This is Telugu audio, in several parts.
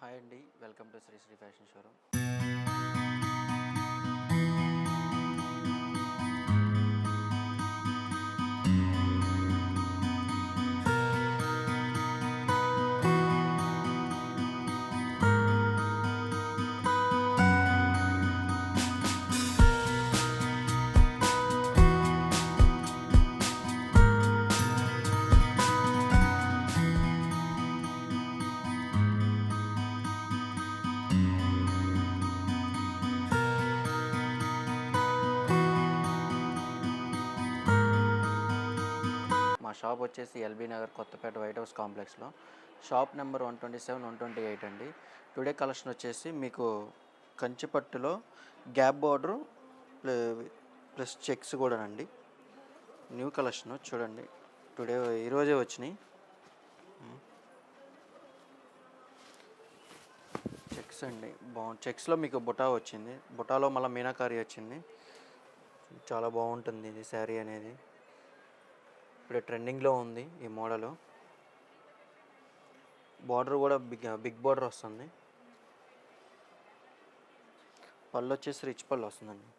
హాయ్ అండి, welcome to Sri fashion showroom. మా షాప్ వచ్చేసి ఎల్బీ నగర్ కొత్తపేట వైట్ హౌస్ కాంప్లెక్స్లో షాప్ నెంబర్ 127, 128 అండి. టుడే కలెక్షన్ వచ్చేసి మీకు కంచిపట్టులో గ్యాప్ బార్డరు ప్లస్ చెక్స్ కూడా అండి. న్యూ కలెక్షన్ చూడండి, ఈరోజే వచ్చినాయి. చెక్స్ అండి, బాగుంది. చెక్స్లో మీకు బుటా వచ్చింది, బుటాలో మళ్ళీ మీనాకారి వచ్చింది. చాలా బాగుంటుంది ఇది శారీ అనేది. ఇప్పుడు ట్రెండింగ్లో ఉంది ఈ మోడలు. బార్డర్ కూడా బిగ్ బార్డర్ వస్తుంది. పళ్ళు వచ్చేసి రిచ్ పళ్ళు వస్తుందండి.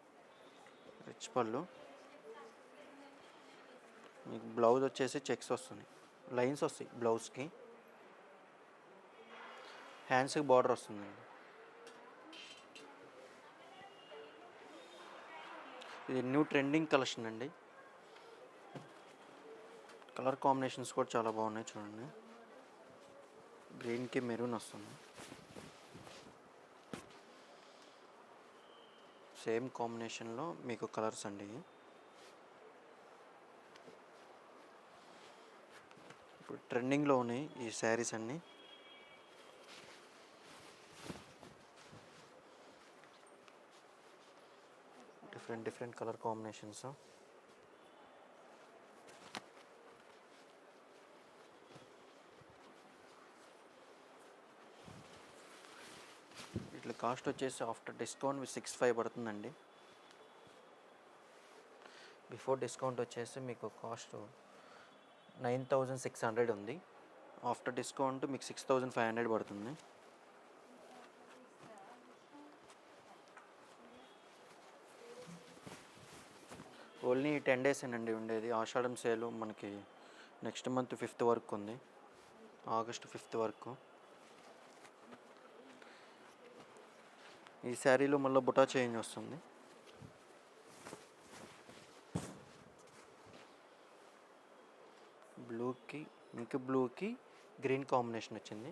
రిచ్ పళ్ళు. మీకు బ్లౌజ్ వచ్చేసి చెక్స్ వస్తుంది, లైన్స్ వస్తాయి బ్లౌజ్కి. హ్యాండ్స్కి బార్డర్ వస్తుందండి. ఇది న్యూ ట్రెండింగ్ కలెక్షన్ అండి. కలర్ కాంబినేషన్స్ కూడా చాలా బాగున్నాయి చూడండి. గ్రీన్కి మెరూన్ వస్తుంది, సేమ్ కాంబినేషన్లో మీకు కలర్స్ అండి. ఇప్పుడు ట్రెండింగ్లో ఉన్నాయి ఈ శారీస్ అన్నీ. Different colour combinations. ఇట్లా కాస్ట్ వచ్చేసి ఆఫ్టర్ డిస్కౌంట్ 65 పడుతుందండి. బిఫోర్ డిస్కౌంట్ వచ్చేసి మీకు కాస్ట్ 9600 ఉంది. ఆఫ్టర్ డిస్కౌంట్ మీకు 6500 పడుతుంది. ఓన్లీ 10 days అండి ఉండేది. ఆషాఢం సేలు మనకి నెక్స్ట్ మంత్ 5th వరకు ఉంది, ఆగస్ట్ 5th వరకు. ఈ శారీలో మళ్ళీ బుటా చేంజ్ వస్తుంది. బ్లూకి గ్రీన్ కాంబినేషన్ వచ్చింది.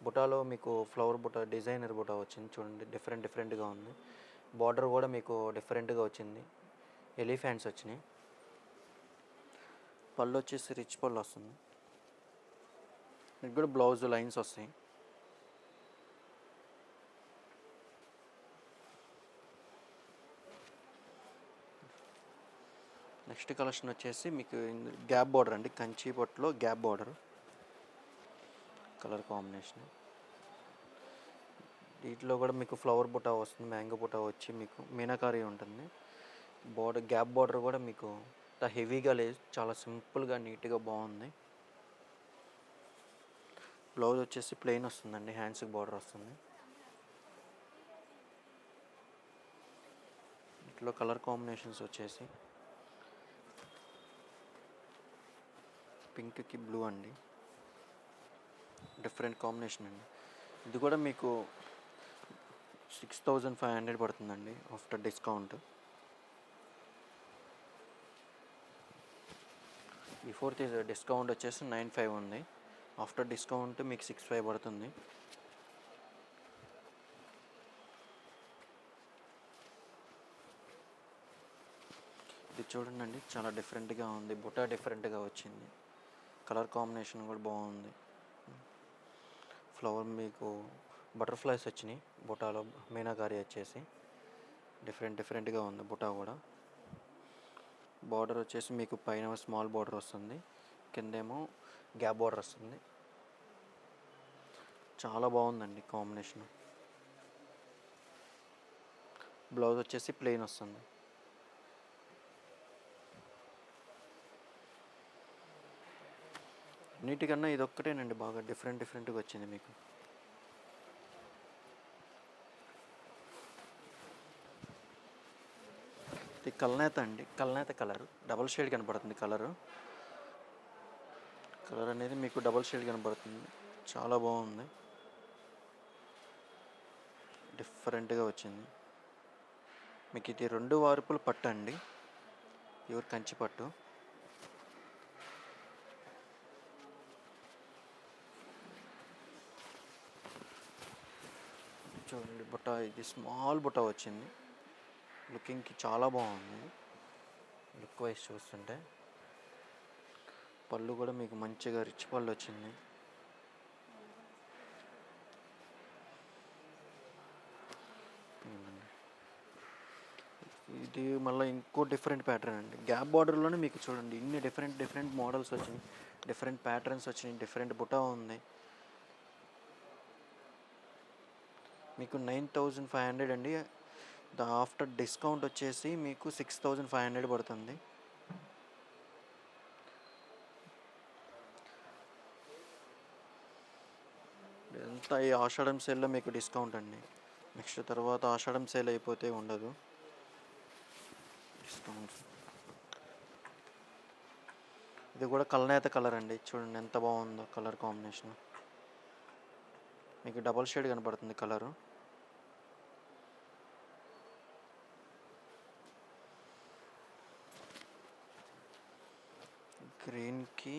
బుటాలో మీకు ఫ్లవర్ బుటా, డిజైనర్ బుటా వచ్చింది చూడండి. డిఫరెంట్గా ఉంది. బార్డర్ కూడా మీకు డిఫరెంట్గా వచ్చింది. ఎలిఫెంట్స్ వచ్చినాయి. పళ్ళు వచ్చేసి రిచ్ పళ్ళు వస్తుంది. మీకు కూడా బ్లౌజ్ లైన్స్ వస్తాయి. నెక్స్ట్ కలెక్షన్ వచ్చేసి మీకు గ్యాప్ బార్డర్ అండి. కంచి పట్టులో గ్యాప్ బార్డర్ కలర్ కాంబినేషన్. వీటిలో కూడా మీకు ఫ్లవర్ బుటా వస్తుంది, మ్యాంగో బుటా వచ్చి మీకు మీనాకారి ఉంటుంది. బార్డర్ గ్యాప్ బార్డర్ కూడా మీకు హెవీగా లేదు, చాలా సింపుల్గా నీట్గా బాగుంది. బ్లౌజ్ వచ్చేసి ప్లెయిన్ వస్తుందండి, హ్యాండ్స్కి బార్డర్ వస్తుంది. ఇట్లా కలర్ కాంబినేషన్స్ వచ్చేసి పింక్కి బ్లూ అండి, డిఫరెంట్ కాంబినేషన్ అండి. ఇది కూడా మీకు 6500 పడుతుందండి ఆఫ్టర్ డిస్కౌంట్. బిఫోర్ డిస్కౌంట్ వచ్చేసి 95 ఉంది. ఆఫ్టర్ డిస్కౌంట్ మీకు 65 పడుతుంది. ఇది చూడండి, చాలా డిఫరెంట్గా ఉంది. బుటా డిఫరెంట్గా వచ్చింది. కలర్ కాంబినేషన్ కూడా బాగుంది. ఫ్లవర్ మీకు బటర్ఫ్లైస్ వచ్చినాయి. బుటాలో మీనాకారి వచ్చేసి డిఫరెంట్గా ఉంది. బుటా కూడా బార్డర్ వచ్చేసి మీకు పైన స్మాల్ బార్డర్ వస్తుంది, కిందేమో గ్యాప్ బార్డర్ వస్తుంది. చాలా బాగుందండి కాంబినేషన్. బ్లౌజ్ వచ్చేసి ప్లెయిన్ వస్తుంది. అన్నిటికన్నా ఇది ఒక్కటేనండి బాగా డిఫరెంట్గా వచ్చింది మీకు. ఇది కల్నేత అండి, కల్నేత కలర్ డబల్ షేడ్ కనపడుతుంది. కలర్ అనేది మీకు డబల్ షేడ్ కనపడుతుంది. చాలా బాగుంది, డిఫరెంట్గా వచ్చింది. మీకు ఇది 2 వార్పులు పట్టు అండి, ప్యూర్ కంచి పట్టు. చూడండి బుట్ట, ఇది స్మాల్ బుట్ట వచ్చింది. లుకింగ్కి చాలా బాగుంది. లుక్ వైజ్ చూస్తుంటే పళ్ళు కూడా మీకు మంచిగా రిచ్ పళ్ళు వచ్చింది. ఇది మళ్ళీ ఇంకో డిఫరెంట్ ప్యాటర్న్ అండి. గ్యాప్ బార్డర్లోనే మీకు చూడండి ఇన్ని డిఫరెంట్ మోడల్స్ వచ్చినాయి, డిఫరెంట్ ప్యాటర్న్స్ వచ్చినాయి, డిఫరెంట్ బుటా ఉంది. మీకు 9500 అండి. ఆఫ్టర్ డిస్కౌంట్ వచ్చేసి మీకు 6500 పడుతుంది. ఎంత ఈ ఆషాఢం సేల్లో మీకు డిస్కౌంట్ అండి. నెక్స్ట్ తర్వాత ఆషాఢం సేల్ అయిపోతే ఉండదు డిస్కౌంట్స్. ఇది కూడా కల్నేత కలర్ అండి, చూడండి ఎంత బాగుందో కలర్ కాంబినేషన్. మీకు డబల్ షేడ్ కనపడుతుంది కలరు. గ్రీన్కి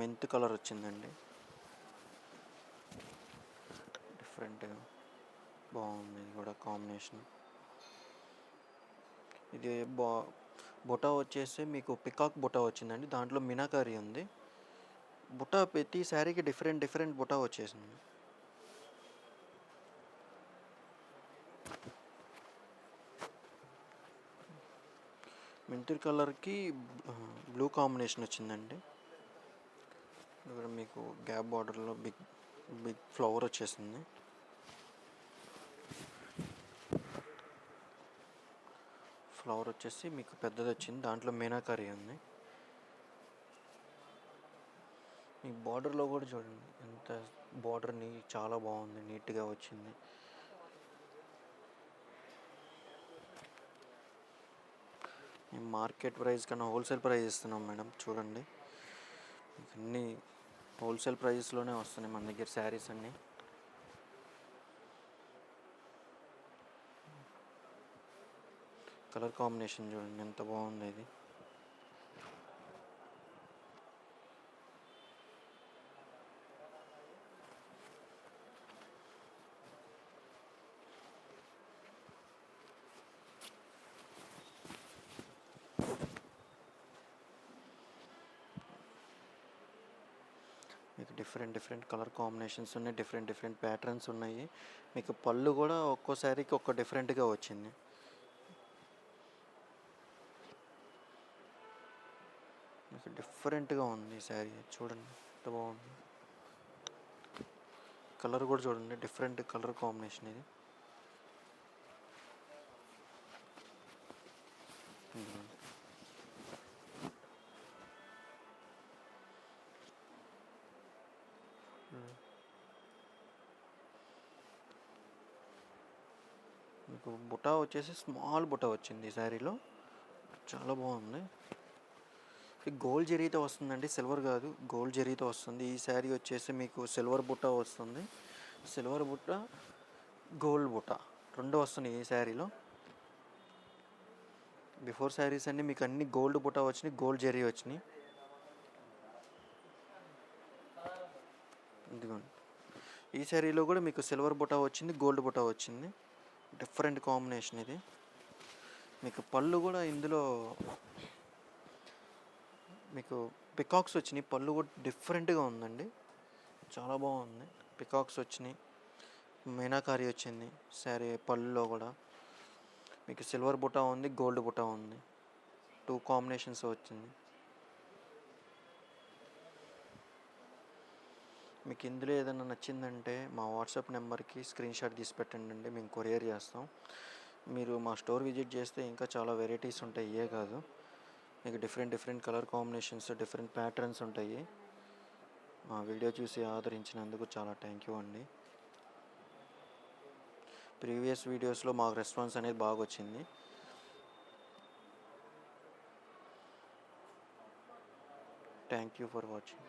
మెంత్ కలర్ వచ్చిందండి, డిఫరెంట్గా బాగుంది. ఇది కూడా కాంబినేషన్. ఇది బుటా వచ్చేసి మీకు పికాక్ బుటా వచ్చిందండి, దాంట్లో మీనాకారి ఉంది. బుటా ప్రతి శారీకి డిఫరెంట్ బుటా వచ్చేసింది. మెంతూర్ కలర్కి బ్లూ కాంబినేషన్ వచ్చిందండి. ఇక్కడ మీకు గ్యాప్ బార్డర్లో బిగ్ ఫ్లవర్ వచ్చేసింది. ఫ్లవర్ వచ్చేసి మీకు పెద్దది వచ్చింది, దాంట్లో మీనాకారి ఉంది. ఈ బార్డర్లో కూడా చూడండి ఎంత బార్డర్ని చాలా బాగుంది, నీట్గా వచ్చింది. మేము మార్కెట్ ప్రైస్ కన్నా హోల్సేల్ ప్రైస్ ఇస్తున్నాం మేడం. చూడండి అన్నీ హోల్సేల్ ప్రైస్లోనే వస్తున్నాయి మన దగ్గర శారీస్ అన్నీ. కలర్ కాంబినేషన్ చూడండి ఎంత బాగుంది. ఇది మీకు డిఫరెంట్ కలర్ కాంబినేషన్స్ ఉన్నాయి, డిఫరెంట్ ప్యాటర్న్స్ ఉన్నాయి. మీకు పళ్ళు కూడా ఒక్కో శారీకి ఒక్క డిఫరెంట్గా వచ్చింది. మీకు డిఫరెంట్గా ఉంది ఈ శారీ, చూడండి ఎంత బాగుంది. కలర్ కూడా చూడండి డిఫరెంట్ కలర్ కాంబినేషన్. ఇది మీకు బుటా వచ్చేసి స్మాల్ బుటా వచ్చింది ఈ శారీలో, చాలా బాగుంది. గోల్డ్ జరీతో వస్తుందండి, సిల్వర్ కాదు, గోల్డ్ జరీతో వస్తుంది. ఈ శారీ వచ్చేసి మీకు సిల్వర్ బుట్ట వస్తుంది, సిల్వర్ బుట్ట గోల్డ్ బుట్ట రెండు వస్తున్నాయి ఈ శారీలో. బిఫోర్ శారీస్ అన్నీ మీకు అన్ని గోల్డ్ బుట్ట వచ్చినాయి, గోల్డ్ జరీ వచ్చినాయి. ఇదిగోండి ఈ శారీలో కూడా మీకు సిల్వర్ బుట్ట వచ్చింది, గోల్డ్ బుట్ట వచ్చింది, డిఫరెంట్ కాంబినేషన్. ఇది మీకు పళ్ళు కూడా ఇందులో మీకు పికాక్స్ వచ్చినాయి, పళ్ళు కూడా డిఫరెంట్గా ఉందండి, చాలా బాగుంది. పికాక్స్ వచ్చినాయి, మీనాకారి వచ్చింది శారీ పళ్ళులో కూడా. మీకు సిల్వర్ బుటా ఉంది, గోల్డ్ బుటా ఉంది, 2 కాంబినేషన్స్ వచ్చింది. మీకు ఇందులో ఏదైనా నచ్చిందంటే మా వాట్సాప్ నెంబర్కి స్క్రీన్ షాట్ తీసి పెట్టండి అండి, మేము కొరియర్ చేస్తాం. మీరు మా స్టోర్ విజిట్ చేస్తే ఇంకా చాలా వెరైటీస్ ఉంటాయి, ఇవే కాదు మీకు different colour combinations, different patterns ఉంటాయి. మా వీడియో చూసి ఆదరించినందుకు చాలా థ్యాంక్ యూ అండి. ప్రీవియస్ వీడియోస్లో మాకు రెస్పాన్స్ అనేది బాగా వచ్చింది. Thank you for watching.